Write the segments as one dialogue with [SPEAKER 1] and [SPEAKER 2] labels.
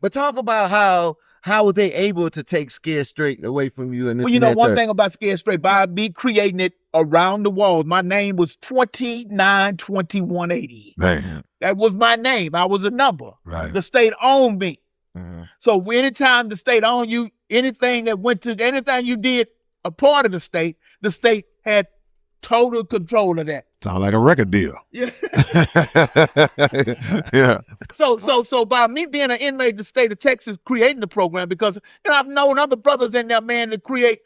[SPEAKER 1] But talk about how were they able to take Scared Straight away from you? And this
[SPEAKER 2] Well, you know, one thing about Scared Straight, by me creating it around the walls, my name was 292180.
[SPEAKER 3] Man.
[SPEAKER 2] That was my name. I was a number.
[SPEAKER 3] Right.
[SPEAKER 2] The state owned me.
[SPEAKER 1] Mm-hmm.
[SPEAKER 2] So anytime the state owned you, anything you did a part of the state had total control of that.
[SPEAKER 3] Sound like a record deal.
[SPEAKER 2] Yeah.
[SPEAKER 3] Yeah.
[SPEAKER 2] So by me being an inmate of the state of Texas creating the program, because I've known other brothers in there, man, to create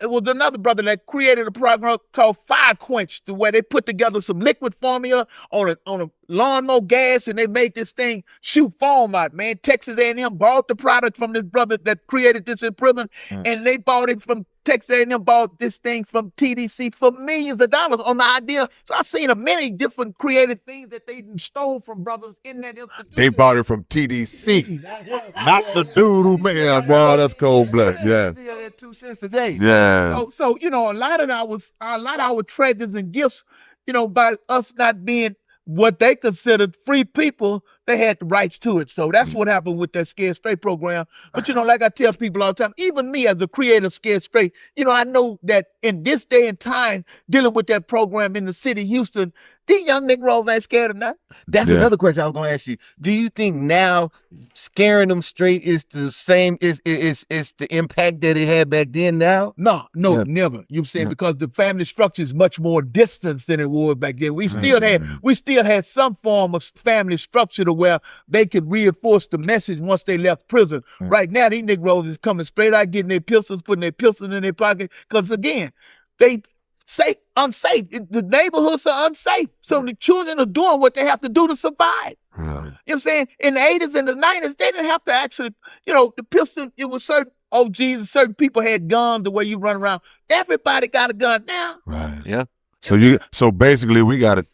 [SPEAKER 2] it was another brother that created a program called Fire Quench, where they put together some liquid formula on a lawnmower gas, and they made this thing shoot foam out, man. Texas A&M bought the product from this brother that created this in prison, and they bought it from Texas A&M, bought this thing from TDC for millions of dollars on the idea. So I've seen many different creative things that they stole from brothers in that institution.
[SPEAKER 3] They bought it from TDC, not the dude who made it. Boy, that's cold blood. Yeah.
[SPEAKER 1] 2 cents a day.
[SPEAKER 3] Yeah.
[SPEAKER 2] So a lot of our treasures and gifts, by us not being what they considered free people, they had the rights to it. So that's what happened with that Scared Straight program. But, like I tell people all the time, even me as a creator of Scared Straight, I know that in this day and time, dealing with that program in the city of Houston, these young Negroes ain't scared of nothing.
[SPEAKER 1] That's another question I was going to ask you. Do you think now scaring them straight is the same, is the impact that it had back then now?
[SPEAKER 2] No, never. You know what I'm saying? Because the family structure is much more distant than it was back then. We still had some form of family structure to where they could reinforce the message once they left prison. Right now, these Negroes is coming straight out, getting their pistols, putting their pistols in their pocket. Because again, they unsafe. The neighborhoods are unsafe. So the children are doing what they have to do to survive. You know what I'm saying? In the 80s and the 90s, they didn't have to actually, the pistol, it was certain OGs, certain people had guns the way you run around. Everybody got a gun now.
[SPEAKER 3] Right.
[SPEAKER 1] Yeah.
[SPEAKER 3] So basically we gotta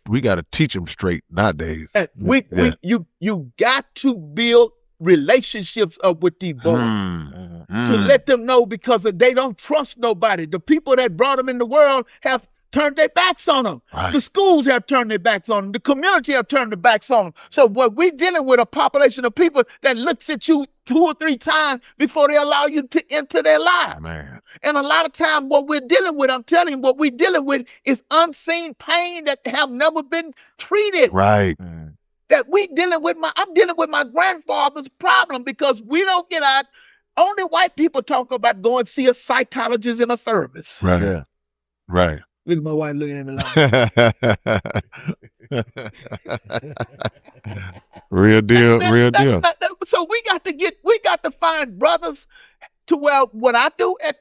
[SPEAKER 3] teach them straight nowadays.
[SPEAKER 2] You got to build relationships up with these boys to let them know, because they don't trust nobody. The people that brought them in the world have turned their backs on them.
[SPEAKER 3] Right.
[SPEAKER 2] The schools have turned their backs on them. The community have turned their backs on them. So what we're dealing with a population of people that looks at you 2 or 3 times before they allow you to enter their lives.
[SPEAKER 3] Man.
[SPEAKER 2] And a lot of times what we're dealing with, I'm telling you, what we're dealing with is unseen pain that have never been treated.
[SPEAKER 3] Right.
[SPEAKER 2] That I'm dealing with my grandfather's problem, because we don't get out. Only white people talk about going to see a psychologist in a therapist.
[SPEAKER 3] Right. Yeah. Right.
[SPEAKER 2] Look at my wife looking at me like
[SPEAKER 3] real deal.
[SPEAKER 2] So we got to find brothers to where what I do at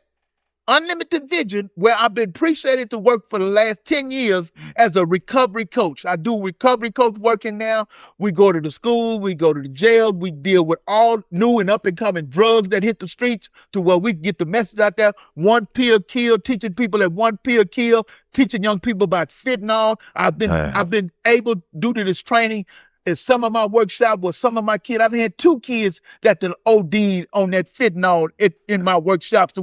[SPEAKER 2] Unlimited Vision, where I've been appreciated to work for the last 10 years as a recovery coach. I do recovery coach working now. We go to the school, we go to the jail, we deal with all new and up and coming drugs that hit the streets, to where we get the message out there. 1 pill kill, teaching people that 1 pill kill, teaching young people about fentanyl. I've been able, due to this training, in some of my workshops with some of my kids, I've had 2 kids that OD'd on that fentanyl in my workshops.